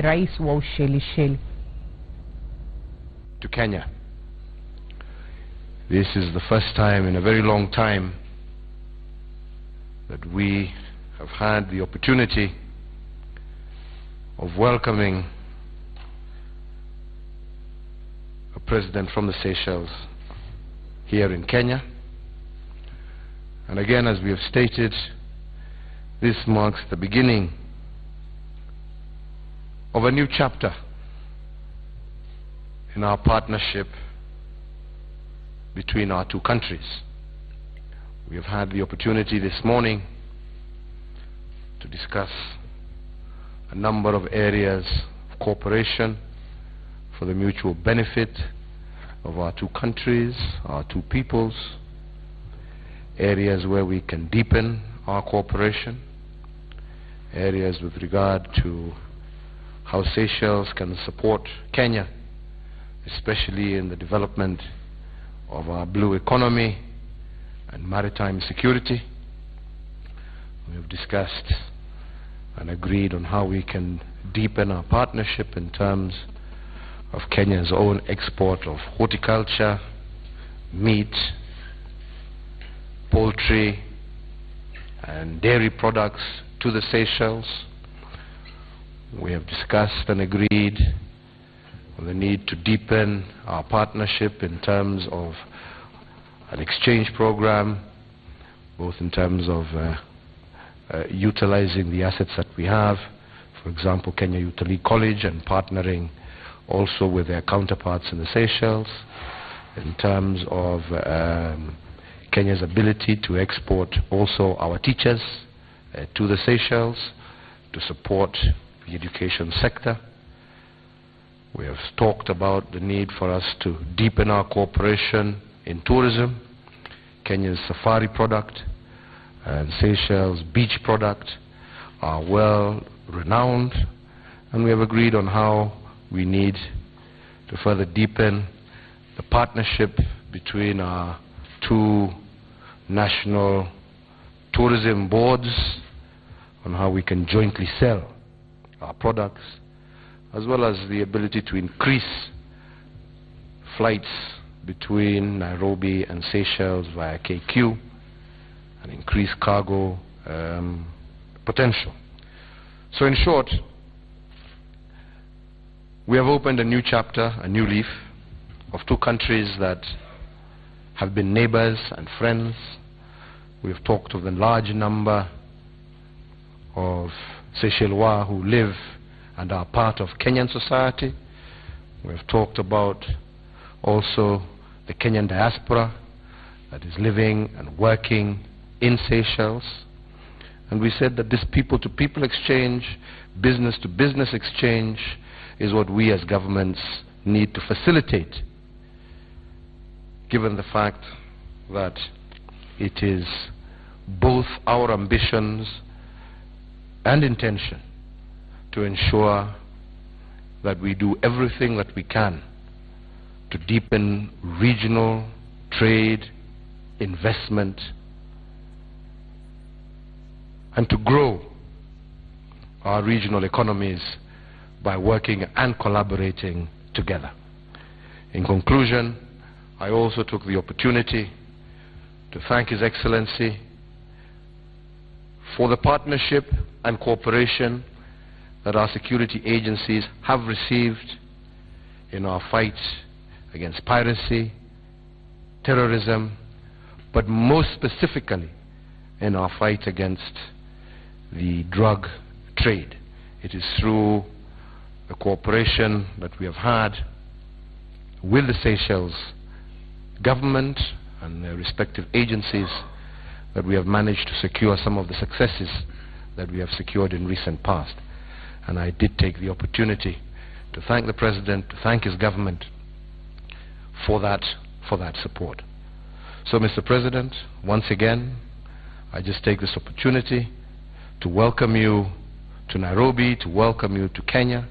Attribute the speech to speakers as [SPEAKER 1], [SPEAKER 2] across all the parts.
[SPEAKER 1] Rais wa Ushelisheli.
[SPEAKER 2] To Kenya. This is the first time in a very long time that we have had the opportunity of welcoming a president from the Seychelles here in Kenya. And again, as we have stated, this marks the beginning of a new chapter in our partnership between our two countries. We have had the opportunity this morning to discuss a number of areas of cooperation for the mutual benefit of our two countries, our two peoples, areas where we can deepen our cooperation, areas with regard to how Seychelles can support Kenya, especially in the development of our blue economy and maritime security. We have discussed and agreed on how we can deepen our partnership in terms of Kenya's own export of horticulture, meat, poultry, and dairy products to the Seychelles. We have discussed and agreed on the need to deepen our partnership in terms of an exchange program, both in terms of utilizing the assets that we have, for example, Kenya Youth Elite College, and partnering also with their counterparts in the Seychelles, in terms of Kenya's ability to export also our teachers to the Seychelles to support the education sector. We have talked about the need for us to deepen our cooperation in tourism. Kenya's safari product and Seychelles beach product are well renowned, and we have agreed on how we need to further deepen the partnership between our two national tourism boards on how we can jointly sell our products, as well as the ability to increase flights between Nairobi and Seychelles via KQ and increase cargo potential. So in short, we have opened a new chapter, a new leaf of two countries that have been neighbors and friends. We have talked of the large number of Seychellois who live and are part of Kenyan society. We have talked about also the Kenyan diaspora that is living and working in Seychelles. And we said that this people-to-people exchange, business-to-business exchange is what we as governments need to facilitate, given the fact that it is both our ambitions and intention to ensure that we do everything that we can to deepen regional trade, investment, and to grow our regional economies by working and collaborating together. In conclusion, I also took the opportunity to thank His Excellency for the partnership and cooperation that our security agencies have received in our fight against piracy, terrorism, but most specifically in our fight against the drug trade. It is through the cooperation that we have had with the Seychelles government and their respective agencies that we have managed to secure some of the successes that we have secured in recent past. And I did take the opportunity to thank the President, to thank his government for that support. So, Mr. President, once again, I just take this opportunity to welcome you to Nairobi, to welcome you to Kenya.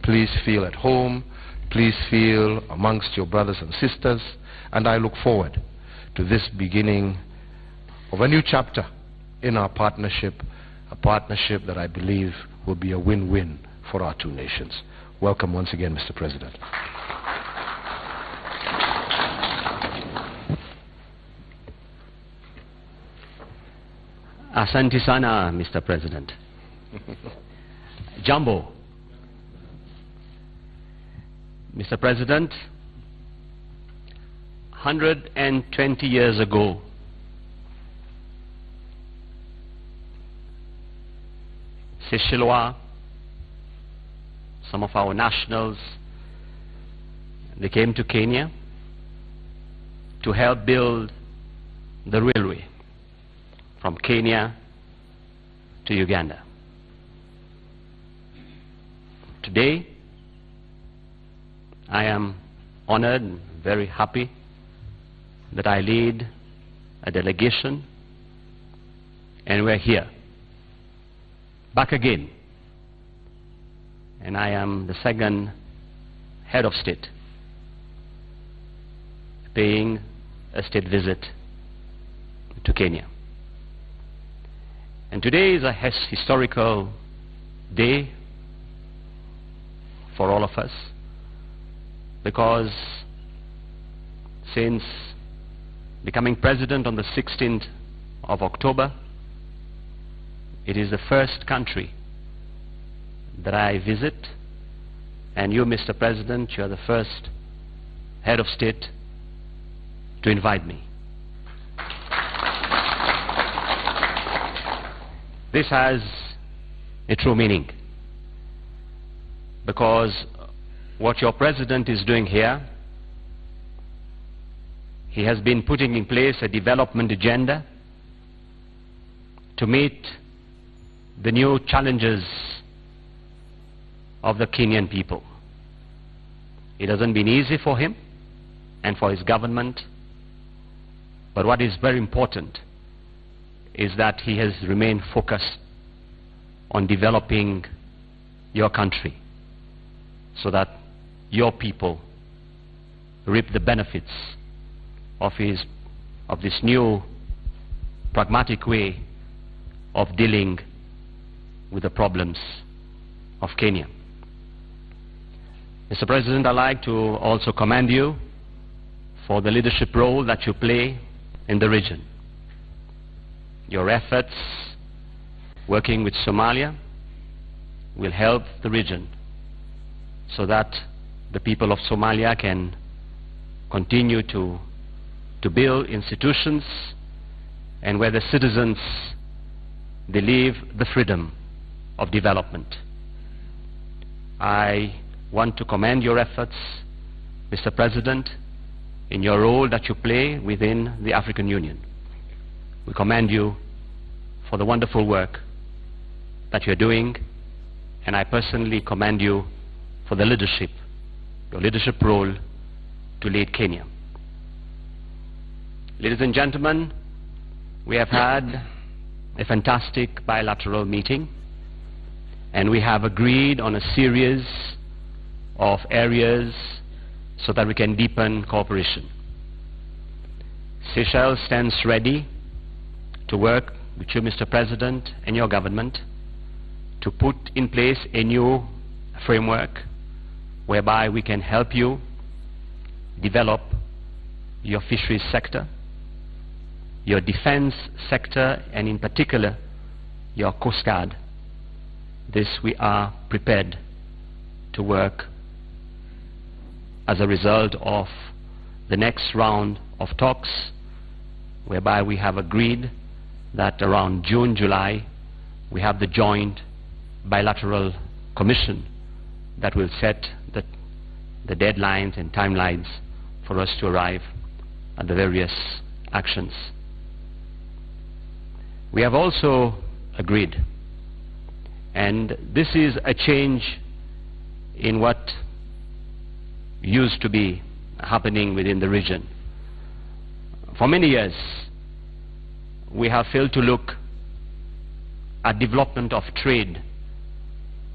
[SPEAKER 2] Please feel at home. Please feel amongst your brothers and sisters. And I look forward to this beginning of a new chapter in our partnership, a partnership that I believe will be a win-win for our two nations. Welcome once again, Mr. President.
[SPEAKER 3] Asante sana, Mr. President. Jambo. Mr. President, 120 years ago, Ushelisheli, some of our nationals, they came to Kenya to help build the railway from Kenya to Uganda. Today, I am honored and very happy that I lead a delegation, and we're here, back again. And I am the second head of state paying a state visit to Kenya. And today is a historical day for all of us, because since becoming president on the 16th of October, it is the first country that I visit, and you, Mr. President, you are the first head of state to invite me. This has a true meaning, because what your president is doing here, he has been putting in place a development agenda to meet the new challenges of the Kenyan people. It hasn't been easy for him and for his government, but what is very important is that he has remained focused on developing your country so that your people reap the benefits of this new pragmatic way of dealing with the problems of Kenya. Mr. President, I'd like to also commend you for the leadership role that you play in the region. Your efforts working with Somalia will help the region so that the people of Somalia can continue to build institutions, and where the citizens, they live the freedom of development. I want to commend your efforts, Mr. President, in your role that you play within the African Union. We commend you for the wonderful work that you're doing, and I personally commend you for the leadership, your leadership role to lead Kenya. Ladies and gentlemen, we have had a fantastic bilateral meeting, and we have agreed on a series of areas so that we can deepen cooperation. Seychelles stands ready to work with you, Mr. President, and your government to put in place a new framework whereby we can help you develop your fisheries sector, your defense sector, and in particular your Coast Guard. This we are prepared to work as a result of the next round of talks, whereby we have agreed that around June, July, we have the joint bilateral commission that will set the deadlines and timelines for us to arrive at the various actions. We have also agreed, and this is a change in what used to be happening within the region. For many years, we have failed to look at development of trade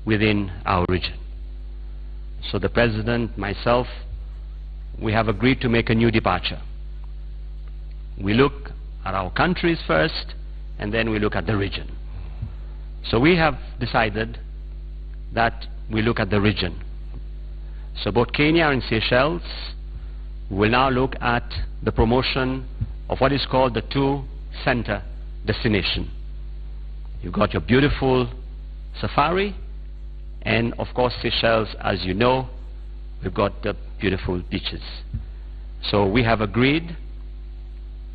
[SPEAKER 3] within our region. So the President, myself, we have agreed to make a new departure. We look at our countries first, and then we look at the region. So we have decided that we look at the region. So both Kenya and Seychelles will now look at the promotion of what is called the two-center destination. You've got your beautiful safari, and of course Seychelles, as you know, we've got the beautiful beaches. So we have agreed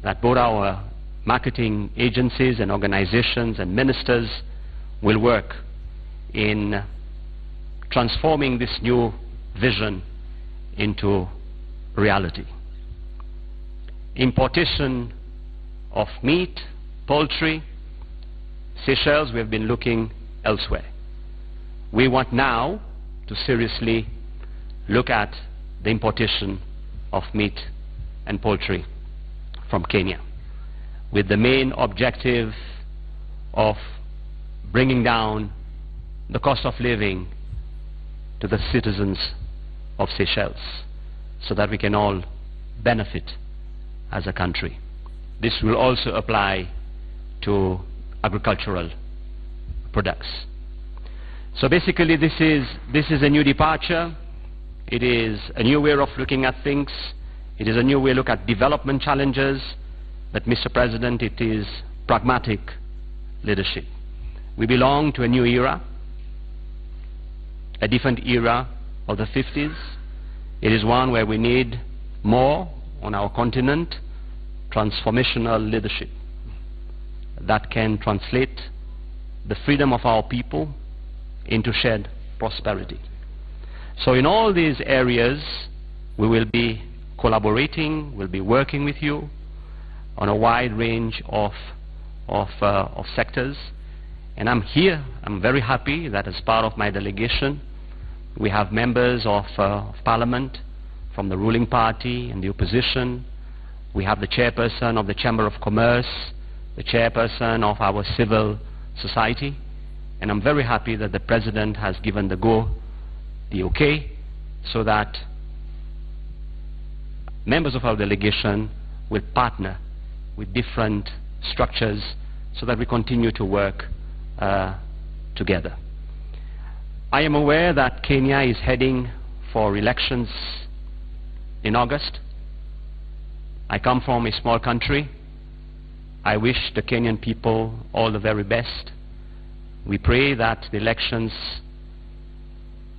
[SPEAKER 3] that both our marketing agencies and organizations and ministers will work in transforming this new vision into reality. Importation of meat, poultry, Seychelles, we have been looking elsewhere. We want now to seriously look at the importation of meat and poultry from Kenya, with the main objective of bringing down the cost of living to the citizens of Seychelles, so that we can all benefit as a country. This will also apply to agricultural products. So basically this is a new departure. It is a new way of looking at things. It is a new way to look at development challenges. But Mr. President, it is pragmatic leadership. We belong to a new era, a different era of the 50s. It is one where we need more on our continent, transformational leadership that can translate the freedom of our people into shared prosperity. So in all these areas, we will be collaborating, we'll be working with you on a wide range of sectors. And I'm very happy that as part of my delegation, we have members of Parliament from the ruling party and the opposition. We have the chairperson of the Chamber of Commerce, the chairperson of our civil society. And I'm very happy that the President has given the okay, so that members of our delegation will partner with different structures so that we continue to work together. I am aware that Kenya is heading for elections in August. I come from a small country. I wish the Kenyan people all the very best. We pray that the elections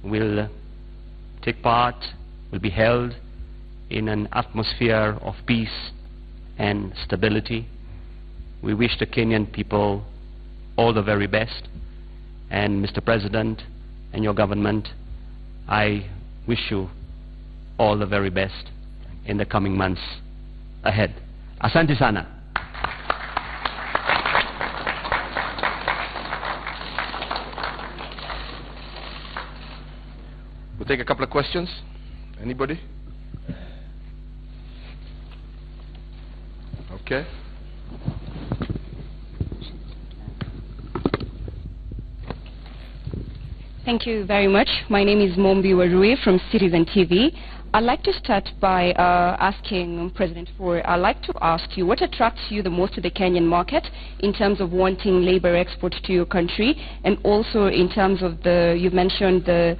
[SPEAKER 3] will take part, will be held in an atmosphere of peace and stability. We wish the Kenyan people all the very best. And Mr. President and your government, I wish you all the very best in the coming months ahead. Asante sana.
[SPEAKER 2] We'll take a couple of questions. Anybody? Okay.
[SPEAKER 4] Thank you very much. My name is Mombi Warui from Citizen TV. I'd like to start by asking President Ford, I'd like to ask you, what attracts you the most to the Kenyan market in terms of wanting labor export to your country, and also in terms of you mentioned the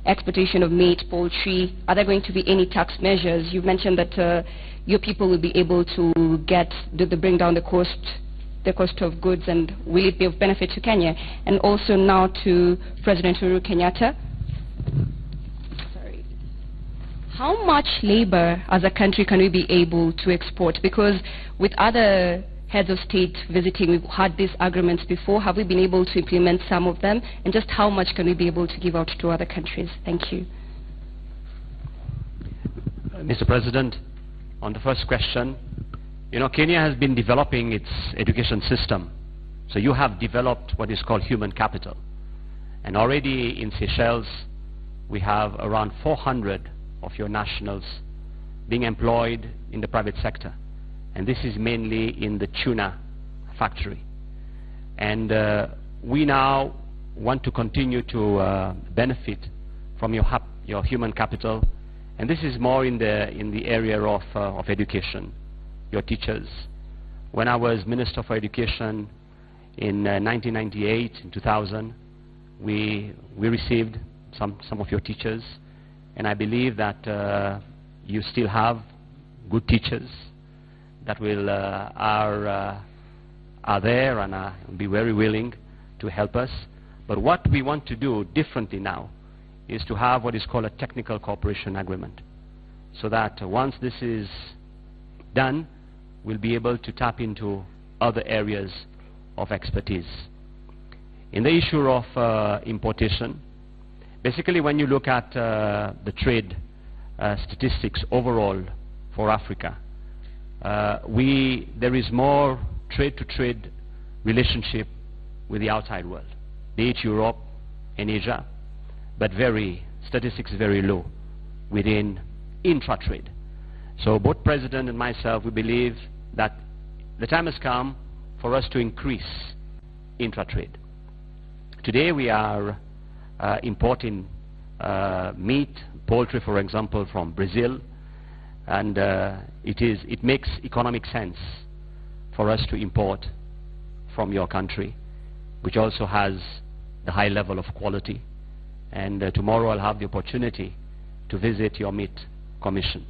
[SPEAKER 4] exportation of meat, poultry. Are there going to be any tax measures? You mentioned that your people will be able to bring down the cost of goods, and will it be of benefit to Kenya? And also now to President Uhuru Kenyatta. Sorry. How much labor as a country can we be able to export? Because with other heads of state visiting, we've had these agreements before. Have we been able to implement some of them? And just how much can we be able to give out to other countries? Thank you.
[SPEAKER 3] Mr. President, on the first question, Kenya has been developing its education system. So you have developed what is called human capital. And already in Seychelles, we have around 400 of your nationals being employed in the private sector. And this is mainly in the tuna factory. And we now want to continue to benefit from your human capital. And this is more in the area of education, your teachers. When I was Minister for Education in 1998, in 2000, we received some of your teachers, and I believe that you still have good teachers that will are there and be very willing to help us. But what we want to do differently now is to have what is called a technical cooperation agreement, so that once this is done, we'll be able to tap into other areas of expertise. In the issue of importation, basically when you look at the trade statistics overall for Africa, there is more trade-to-trade relationship with the outside world, be it Europe and Asia, but statistics very low within intra-trade. So both President and myself, we believe that the time has come for us to increase intra-trade. Today we are importing meat, poultry, for example, from Brazil, and it makes economic sense for us to import from your country, which also has the high level of quality. And tomorrow I'll have the opportunity to visit your meat commission.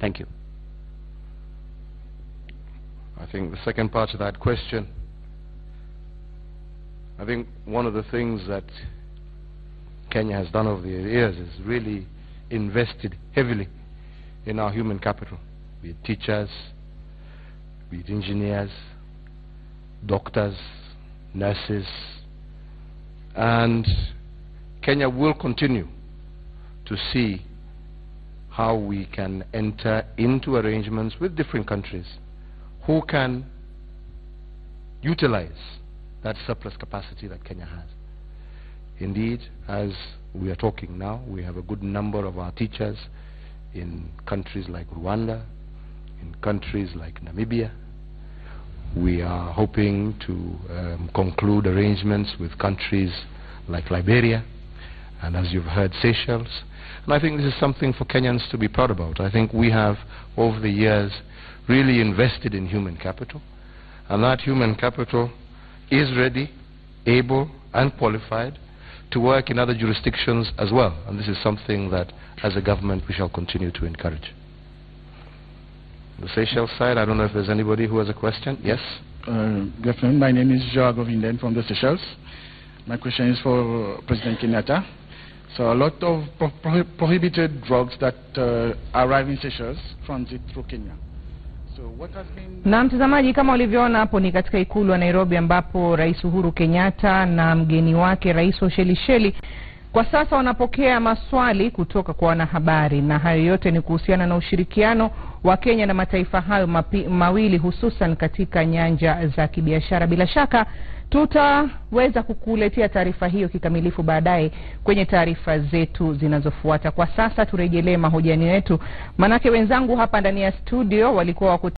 [SPEAKER 3] Thank you.
[SPEAKER 2] I think the second part of that question, I think one of the things that Kenya has done over the years is really invested heavily in our human capital, be it teachers, be it engineers, doctors, nurses, and Kenya will continue to see how we can enter into arrangements with different countries who can utilize that surplus capacity that Kenya has. Indeed, as we are talking now, we have a good number of our teachers in countries like Rwanda, in countries like Namibia. We are hoping to conclude arrangements with countries like Liberia, and as you've heard, Seychelles. And I think this is something for Kenyans to be proud about. I think we have, over the years, really invested in human capital, and that human capital is ready, able, and qualified to work in other jurisdictions as well. And this is something that, as a government, we shall continue to encourage. The Seychelles side, I don't know if there's anybody who has a question. Yes?
[SPEAKER 5] Good afternoon. My name is Ziara from the Seychelles. My question is for President Kenyatta. So a lot of prohibited drugs that arrive in Seychelles transit through Kenya. So what has been...
[SPEAKER 1] Na mtazamaji, kama ulivyoona hapo ni katika ikulu ya Nairobi, ambapo Rais Uhuru Kenyatta na mgeni wake Rais Ushelisheli kwa sasa wanapokea maswali kutoka kwa wanahabari, na hayo yote ni kuhusiana na ushirikiano wa Kenya na mataifa hayo mawili, hususan katika nyanja za kibiashara. Bila shaka tutaweza kukuletea taarifa hiyo kikamilifu baadaye kwenye taarifa zetu zinazofuata. Kwa sasa turejelee mahojiano yetu, manake wenzangu hapa ndani ya studio walikuwa